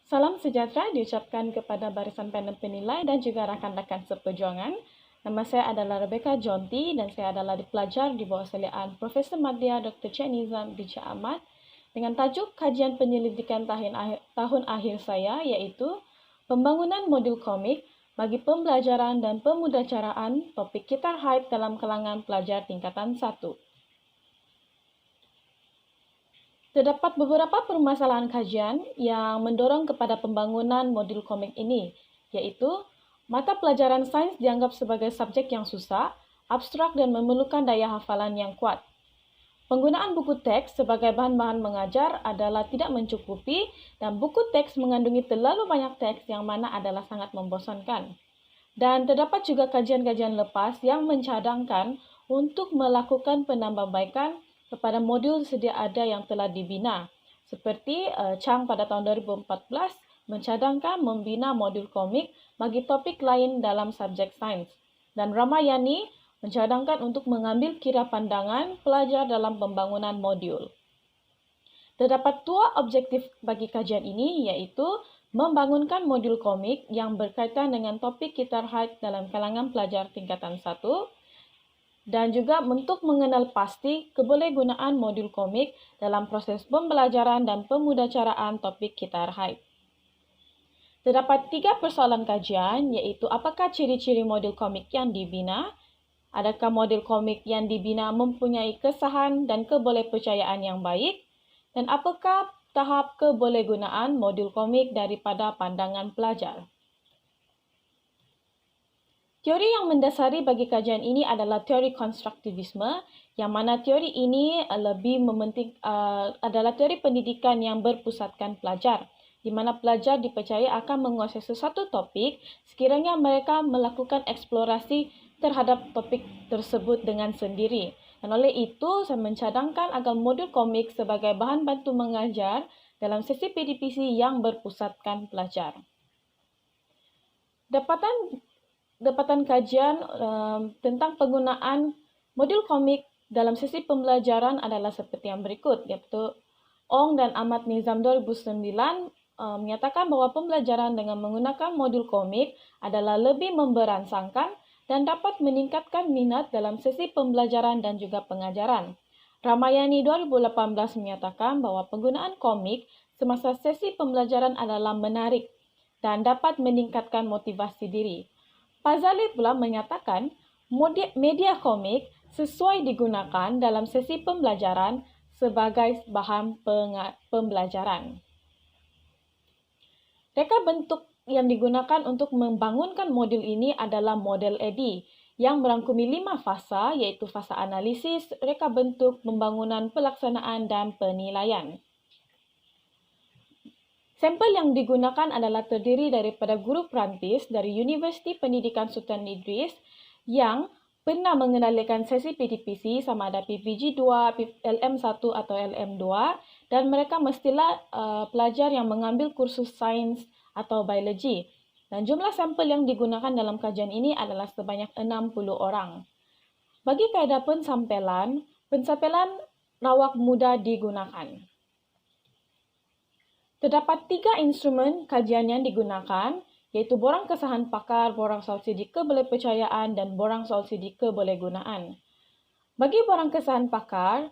Salam sejahtera diucapkan kepada barisan panel penilai dan juga rakan-rakan seperjuangan. Nama saya adalah Rebecca Jonty dan saya adalah pelajar di bawah seliaan Profesor Madya Dr. Cik Nizam Bija Ahmad dengan tajuk kajian penyelidikan tahun akhir saya iaitu Pembangunan Modul Komik bagi Pembelajaran dan Pemudacaraan topik Kitar Hype dalam kalangan pelajar tingkatan 1. Terdapat beberapa permasalahan kajian yang mendorong kepada pembangunan modul komik ini, iaitu mata pelajaran sains dianggap sebagai subjek yang susah, abstrak dan memerlukan daya hafalan yang kuat. Penggunaan buku teks sebagai bahan-bahan mengajar adalah tidak mencukupi dan buku teks mengandungi terlalu banyak teks yang mana adalah sangat membosankan. Dan terdapat juga kajian-kajian lepas yang mencadangkan untuk melakukan penambahbaikan kepada modul sedia ada yang telah dibina. Seperti Chang pada tahun 2014 mencadangkan membina modul komik bagi topik lain dalam subjek sains. Dan Ramayani mencadangkan untuk mengambil kira pandangan pelajar dalam pembangunan modul. Terdapat dua objektif bagi kajian ini iaitu membangunkan modul komik yang berkaitan dengan topik Kitar Hype dalam kalangan pelajar tingkatan 1 dan juga untuk mengenal pasti kebolehgunaan modul komik dalam proses pembelajaran dan pemudacaraan topik Kitar Hype. Terdapat 3 persoalan kajian iaitu apakah ciri-ciri modul komik yang dibina, adakah modul komik yang dibina mempunyai kesahan dan kebolehpercayaan yang baik, dan apakah tahap kebolehgunaan modul komik daripada pandangan pelajar. Teori yang mendasari bagi kajian ini adalah teori konstruktivisme, yang mana teori ini adalah teori pendidikan yang berpusatkan pelajar, di mana pelajar dipercaya akan menguasai sesuatu topik sekiranya mereka melakukan eksplorasi terhadap topik tersebut dengan sendiri. Dan oleh itu, saya mencadangkan agar modul komik sebagai bahan bantu mengajar dalam sesi PDPC yang berpusatkan pelajar. Dapatan kajian tentang penggunaan modul komik dalam sesi pembelajaran adalah seperti yang berikut, iaitu Ong dan Ahmad Nizam 2009 menyatakan bahawa pembelajaran dengan menggunakan modul komik adalah lebih memberangsangkan dan dapat meningkatkan minat dalam sesi pembelajaran dan juga pengajaran. Ramayani 2018 menyatakan bahawa penggunaan komik semasa sesi pembelajaran adalah menarik dan dapat meningkatkan motivasi diri. Fazali pula menyatakan media komik sesuai digunakan dalam sesi pembelajaran sebagai bahan pembelajaran. Reka bentuk yang digunakan untuk membangunkan modul ini adalah model Eddy yang merangkumi 5 fasa iaitu fasa analisis, reka bentuk, pembangunan, pelaksanaan dan penilaian. Sampel yang digunakan adalah terdiri daripada guru perantis dari Universiti Pendidikan Sultan Idris yang pernah mengendalikan sesi PDPC sama ada PPG 2, LM1 atau LM2 dan mereka mestilah pelajar yang mengambil kursus sains atau biologi. Dan jumlah sampel yang digunakan dalam kajian ini adalah sebanyak 60 orang. Bagi kaedah pensampelan rawak mudah digunakan. Terdapat 3 instrumen kajian yang digunakan, iaitu borang kesahan pakar, borang soal sidik kebolehpercayaan, dan borang soal sidik kebolehgunaan. Bagi borang kesahan pakar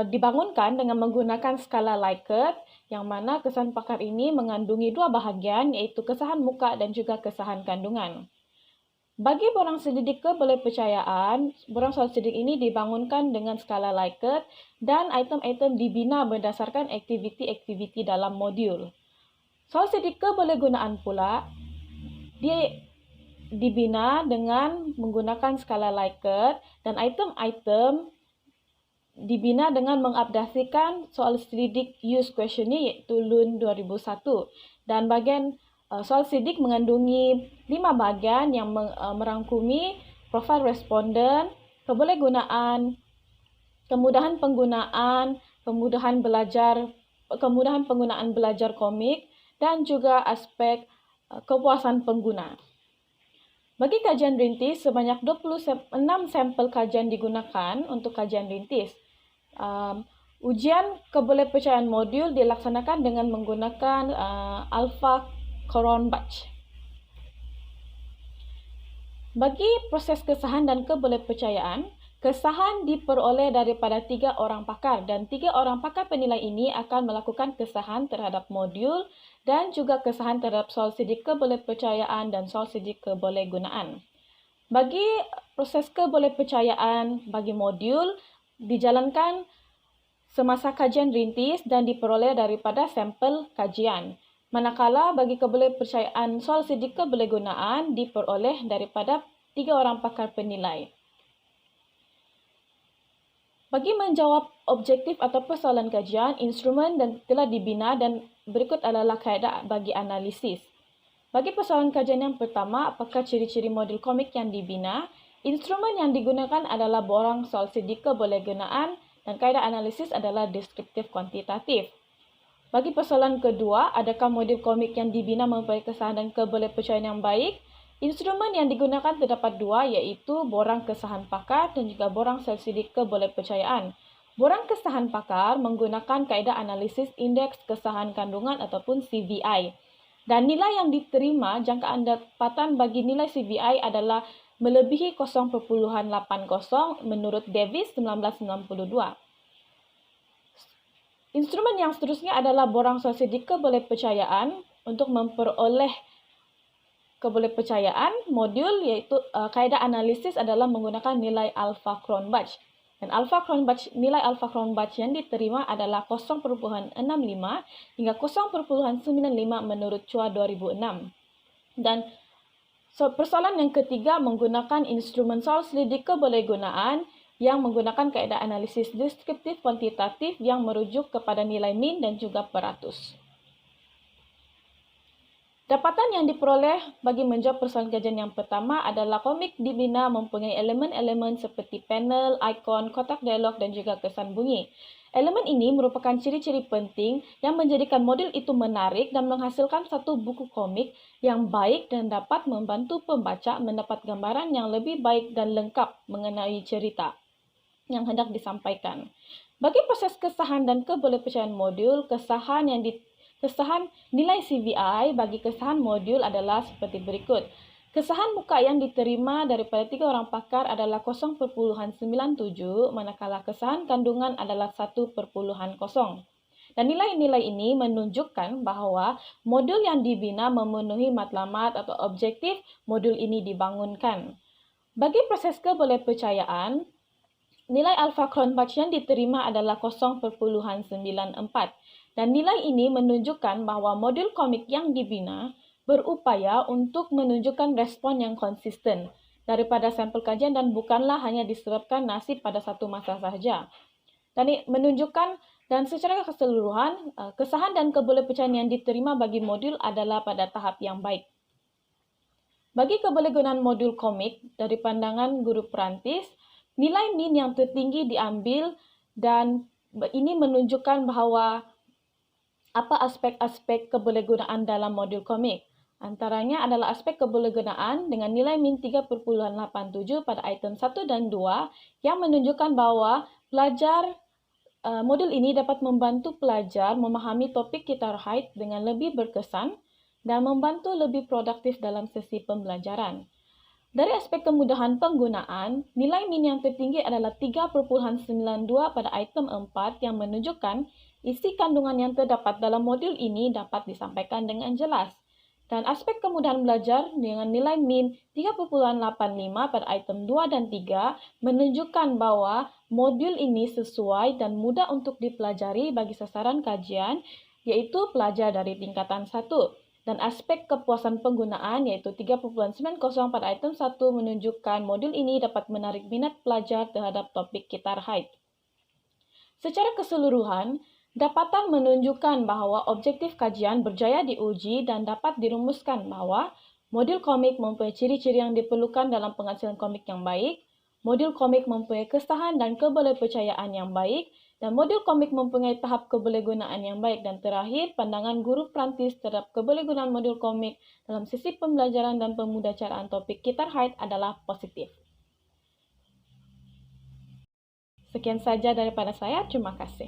dibangunkan dengan menggunakan skala Likert, yang mana kesahan pakar ini mengandungi 2 bahagian, iaitu kesahan muka dan juga kesahan kandungan. Bagi borang sidik kebolehpercayaan, borang soal sidik ini dibangunkan dengan skala Likert dan item-item dibina berdasarkan aktiviti-aktiviti dalam modul. Soal sidik kebolehgunaan pula dibina dengan menggunakan skala Likert dan item-item dibina dengan mengupdasikan soal sidik use question iaitu LUN 2001 dan bagian soal sidik mengandungi 5 bahagian yang merangkumi profil responden, kebolehgunaan, kemudahan penggunaan, kemudahan penggunaan belajar komik dan juga aspek kepuasan pengguna. Bagi kajian rintis, sebanyak 26 sampel kajian digunakan untuk kajian rintis. Ujian kebolehpercayaan modul dilaksanakan dengan menggunakan Alpha Cronbach. Bagi proses kesahan dan kebolehpercayaan, kesahan diperoleh daripada 3 orang pakar dan 3 orang pakar penilai ini akan melakukan kesahan terhadap modul dan juga kesahan terhadap soal sedik kebolehpercayaan dan soal sedik kebolehgunaan. Bagi proses kebolehpercayaan bagi modul dijalankan semasa kajian rintis dan diperoleh daripada sampel kajian. Manakala bagi kebolehpercayaan soal sedik kebolehgunaan diperoleh daripada 3 orang pakar penilai. Bagi menjawab objektif atau persoalan kajian, instrumen dan telah dibina dan berikut adalah kaedah bagi analisis. Bagi persoalan kajian yang pertama, apakah ciri-ciri modul komik yang dibina? Instrumen yang digunakan adalah borang soal sedik kebolehgunaan dan kaedah analisis adalah deskriptif kuantitatif. Bagi persoalan kedua, adakah modul komik yang dibina mempunyai kesahan dan kebolehpercayaan yang baik? Instrumen yang digunakan terdapat 2, iaitu borang kesahan pakar dan juga borang soal sedik kebolehpercayaan. Borang kesahan pakar menggunakan kaedah analisis indeks kesahan kandungan ataupun CVI. Dan nilai yang diterima, jangkaan dapatan bagi nilai CVI adalah melebihi 0.80 menurut Davis 1992. Instrumen yang seterusnya adalah borang soal sedik kebolehpercayaan. Untuk memperoleh kebolehpercayaan modul, iaitu kaedah analisis adalah menggunakan nilai Alpha Cronbach. Dan nilai Alpha Cronbach yang diterima adalah 0.65 hingga 0.95 menurut Chua 2006. Dan persoalan yang ketiga menggunakan instrumen soal sedik kebolehgunaan yang menggunakan kaedah analisis deskriptif kuantitatif yang merujuk kepada nilai min dan juga peratus. Dapatan yang diperoleh bagi menjawab persoalan kajian yang pertama adalah komik dibina mempunyai elemen-elemen seperti panel, ikon, kotak dialog dan juga kesan bunyi. Elemen ini merupakan ciri-ciri penting yang menjadikan modul itu menarik dan menghasilkan satu buku komik yang baik dan dapat membantu pembaca mendapat gambaran yang lebih baik dan lengkap mengenai cerita yang hendak disampaikan. Bagi proses kesahan dan kebolehpercayaan modul, kesahan nilai CVI bagi kesahan modul adalah seperti berikut. Kesahan muka yang diterima daripada 3 orang pakar adalah 0.97, manakala kesahan kandungan adalah 1.0. Dan nilai-nilai ini menunjukkan bahawa modul yang dibina memenuhi matlamat atau objektif modul ini dibangunkan. Bagi proses kebolehpercayaan, nilai Alpha Cronbach yang diterima adalah 0.94. Dan nilai ini menunjukkan bahawa modul komik yang dibina berupaya untuk menunjukkan respon yang konsisten daripada sampel kajian dan bukanlah hanya disebabkan nasib pada satu masa sahaja. Dan ini menunjukkan dan secara keseluruhan, kesahan dan kebolehpercayaan yang diterima bagi modul adalah pada tahap yang baik. Bagi kebolehgunaan modul komik dari pandangan guru perantis, nilai min yang tertinggi diambil dan ini menunjukkan bahawa apa aspek-aspek kebolehgunaan dalam modul komik. Antaranya adalah aspek kebolehgunaan dengan nilai min 3.87 pada item 1 dan 2 yang menunjukkan bahawa modul ini dapat membantu pelajar memahami topik kita terkait dengan lebih berkesan dan membantu lebih produktif dalam sesi pembelajaran. Dari aspek kemudahan penggunaan, nilai min yang tertinggi adalah 3.92 pada item 4 yang menunjukkan isi kandungan yang terdapat dalam modul ini dapat disampaikan dengan jelas. Dan aspek kemudahan belajar dengan nilai min 3.85 pada item 2 dan 3 menunjukkan bahawa modul ini sesuai dan mudah untuk dipelajari bagi sasaran kajian, iaitu pelajar dari tingkatan 1. Dan aspek kepuasan penggunaan iaitu 3.90 pada item 1 menunjukkan modul ini dapat menarik minat pelajar terhadap topik kita terkait. Secara keseluruhan, dapatan menunjukkan bahawa objektif kajian berjaya diuji dan dapat dirumuskan bahawa modul komik mempunyai ciri-ciri yang diperlukan dalam penghasilan komik yang baik, modul komik mempunyai kesahan dan kebolehpercayaan yang baik, dan modul komik mempunyai tahap kebolehgunaan yang baik. Dan terakhir, pandangan guru perantis terhadap kebolehgunaan modul komik dalam sesi pembelajaran dan pemudacaraan topik kita terkait adalah positif. Sekian saja daripada saya, terima kasih.